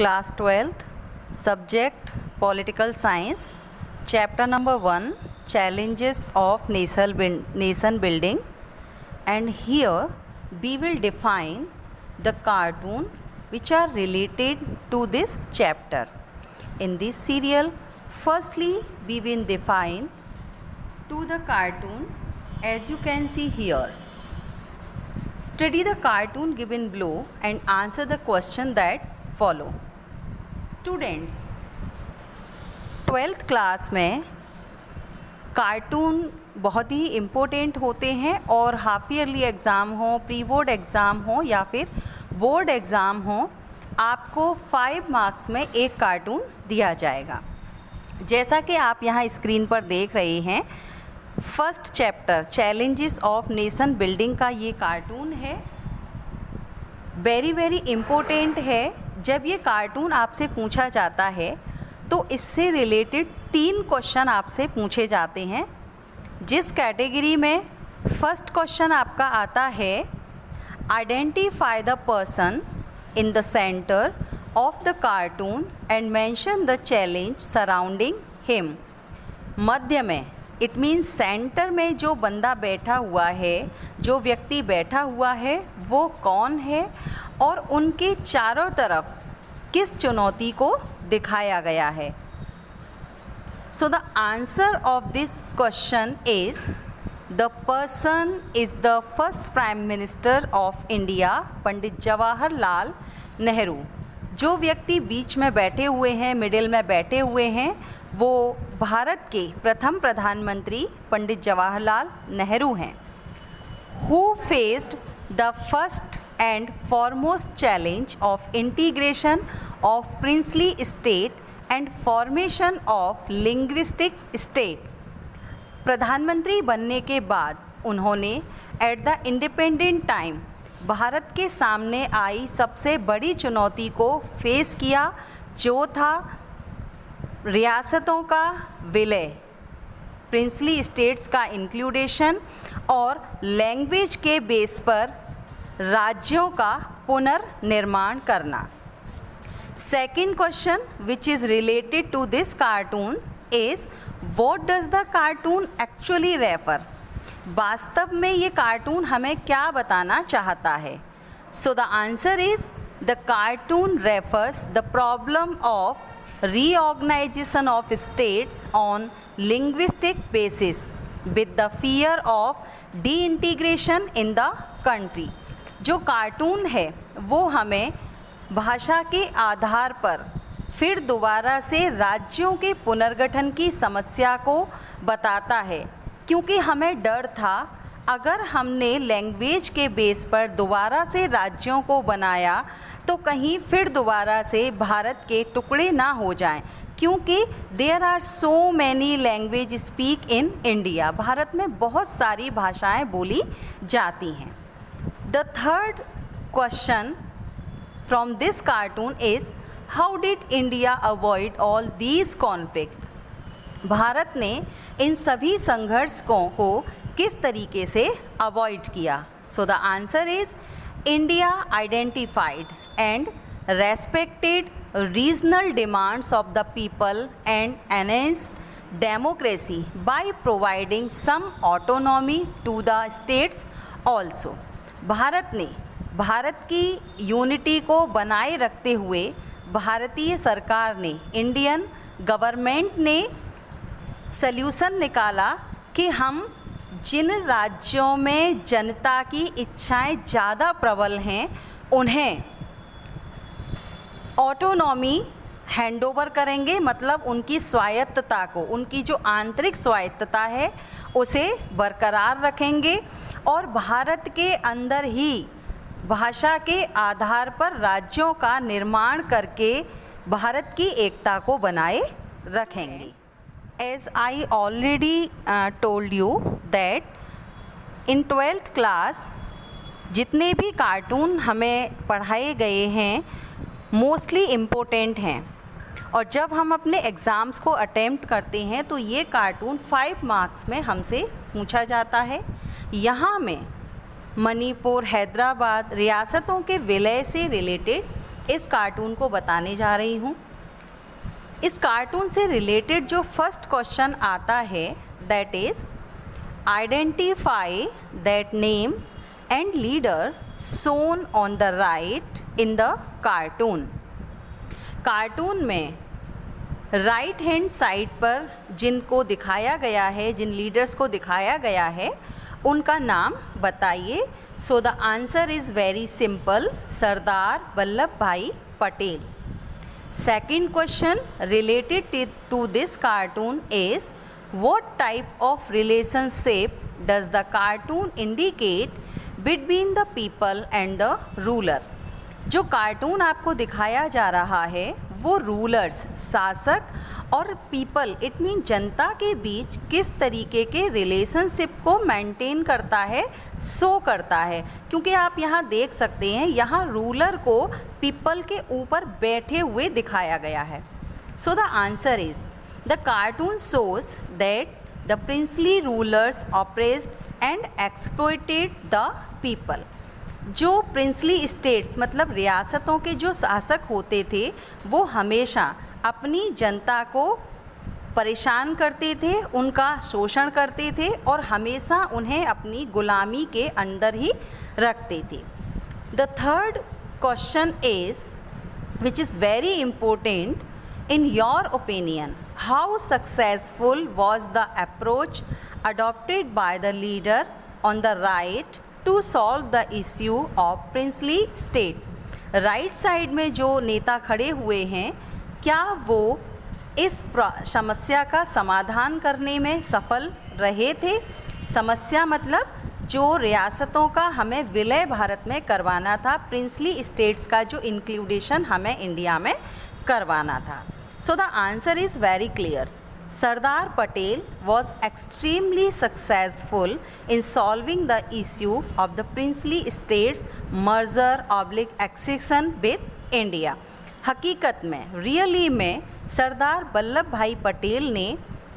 Class 12th, Subject Political Science, Chapter number 1, Challenges of Nation Building, and here we will define the cartoon which are related to this chapter. In this serial, firstly we will define to the cartoon as you can see here. Study the cartoon given below and answer the question that follow. Students, 12th class में cartoon बहुत ही important होते हैं और half yearly exam हो, pre board exam हो या फिर board exam हो, आपको 5 मार्क्स में एक कार्टून दिया जाएगा। जैसा कि आप यहाँ स्क्रीन पर देख रहे हैं, first chapter challenges of nation building का ये कार्टून है। वेरी इम्पोर्टेंट है। जब ये कार्टून आपसे पूछा जाता है तो इससे रिलेटेड 3 क्वेश्चन आपसे पूछे जाते हैं। जिस कैटेगरी में फर्स्ट क्वेश्चन आपका आता है, identify the person in the centre of the cartoon and mention the challenge surrounding him. मध्य में, इट मीन्स सेंटर में जो बंदा बैठा हुआ है, जो व्यक्ति बैठा हुआ है, वो कौन है और उनके चारों तरफ किस चुनौती को दिखाया गया है। So the answer of this question is the person is the first prime minister of India, Pandit Jawaharlal Nehru. जो व्यक्ति बीच में बैठे हुए हैं, मिडिल में बैठे हुए हैं, वो भारत के प्रथम प्रधानमंत्री पंडित जवाहरलाल नेहरू हैं। Who faced the first and foremost challenge of integration of princely state and formation of linguistic state. प्रधानमंत्री बनने के बाद उन्होंने at the independent time Bharat के सामने आई सबसे बड़ी चुनौती को फेस किया, जो था रियासतों का विलय, प्रिंसली स्टेट्स का इंक्लूडेशन और लैंग्वेज के बेस पर राज्यों का पुनर्निर्माण करना। Second question which is related to this cartoon is what does the cartoon actually refer. वास्तव में ये कार्टून हमें क्या बताना चाहता है। So the answer is the cartoon refers the problem of reorganization of states on linguistic basis with the fear of deintegration in the country। जो cartoon है वो हमें भाषा के आधार पर फिर दोबारा से राज्यों के पुनर्गठन की समस्या को बताता है, क्योंकि हमें डर था अगर हमने लैंग्वेज के बेस पर दोबारा से राज्यों को बनाया तो कहीं फिर दोबारा से भारत के टुकड़े ना हो जाएं, क्योंकि there are so many language speak in India. भारत में बहुत सारी भाषाएं बोली जाती हैं। The third question from this cartoon is how did India avoid all these conflicts. भारत ने इन सभी संघर्षों को किस तरीके से अवॉइड किया। सो the answer is India identified and respected regional demands of the people and enhanced democracy by providing some autonomy to the states also। Bharat ने भारत की यूनिटी को बनाए रखते हुए भारतीय सरकार ने, इंडियन गवर्नमेंट ने सल्यूशन निकाला कि हम जिन राज्यों में जनता की इच्छाएं ज़्यादा प्रबल हैं उन्हें ऑटोनॉमी हैंडओवर करेंगे, मतलब उनकी स्वायत्तता को, उनकी जो आंतरिक स्वायत्तता है उसे बरकरार रखेंगे और भारत के अंदर ही भाषा के आधार पर राज्यों का निर्माण करके भारत की एकता को बनाए रखेंगे। As I already told you that in 12th class जितने भी कार्टून हमें पढ़ाए गए हैं मोस्टली इम्पोर्टेंट हैं, और जब हम अपने एग्ज़ाम्स को अटेम्प्ट करते हैं तो ये कार्टून 5 मार्क्स में हमसे पूछा जाता है। यहाँ में मणिपुर, हैदराबाद रियासतों के विलय से रिलेटेड इस कार्टून को बताने जा रही हूँ। इस कार्टून से रिलेटेड जो फर्स्ट क्वेश्चन आता है that is identify that name and leader shown on the right in the cartoon. Cartoon में राइट हैंड साइड पर जिनको दिखाया गया है, जिन लीडर्स को दिखाया गया है, उनका नाम बताइए। So the answer is very simple, Sardar Vallabhbhai Patel. Second question related to this cartoon is what type of relationship does the cartoon indicate between the people and the ruler? जो कार्टून आपको दिखाया जा रहा है वो रूलर्स, शासक और पीपल इट मीन जनता के बीच किस तरीके के रिलेशनशिप को मेंटेन करता है, शो करता है। क्योंकि आप यहाँ देख सकते हैं, यहाँ रूलर को पीपल के ऊपर बैठे हुए दिखाया गया है। So the answer is The cartoon shows that the princely rulers oppressed and exploited the people. जो प्रिंसली स्टेट्स मतलब रियासतों के जो शासक होते थे वो हमेशा अपनी जनता को परेशान करते थे, उनका शोषण करते थे और हमेशा उन्हें अपनी गुलामी के अंदर ही रखते थे। The third question is which is very important, in your opinion how successful was the approach adopted by the leader on the right to solve the issue of princely state? Right side में जो नेता खड़े हुए हैं, क्या वो इस समस्या का समाधान करने में सफल रहे थे? समस्या मतलब जो रियासतों का हमें विलय भारत में करवाना था, प्रिंसली स्टेट्स का जो इंक्लूडेशन हमें इंडिया में करवाना था। So the answer is very clear. Sardar Patel was extremely successful in solving the issue of the princely states merger/accession with India. हकीकत में रियली में सरदार वल्लभ भाई पटेल ने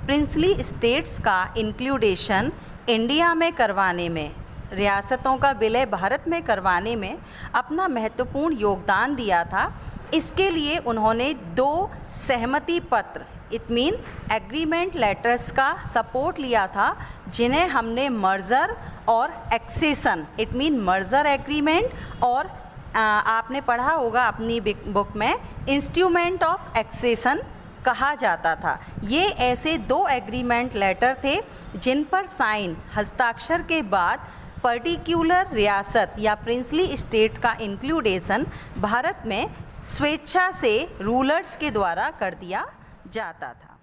प्रिंसली स्टेट्स का इंक्लूडेशन इंडिया में करवाने में, रियासतों का विलय भारत में करवाने में अपना महत्वपूर्ण योगदान दिया था। इसके लिए उन्होंने 2 सहमति पत्र इट मीन एग्रीमेंट लेटर्स का सपोर्ट लिया था, जिन्हें हमने मर्जर और accession it mean merger agreement और आपने पढ़ा होगा अपनी बुक में इंस्ट्रूमेंट ऑफ एक्सेशन कहा जाता था। ये ऐसे 2 एग्रीमेंट लेटर थे जिन पर साइन हस्ताक्षर के बाद पर्टिकुलर रियासत या प्रिंसली स्टेट का इंक्लूडेशन भारत में स्वेच्छा से रूलर्स के द्वारा कर दिया जाता था।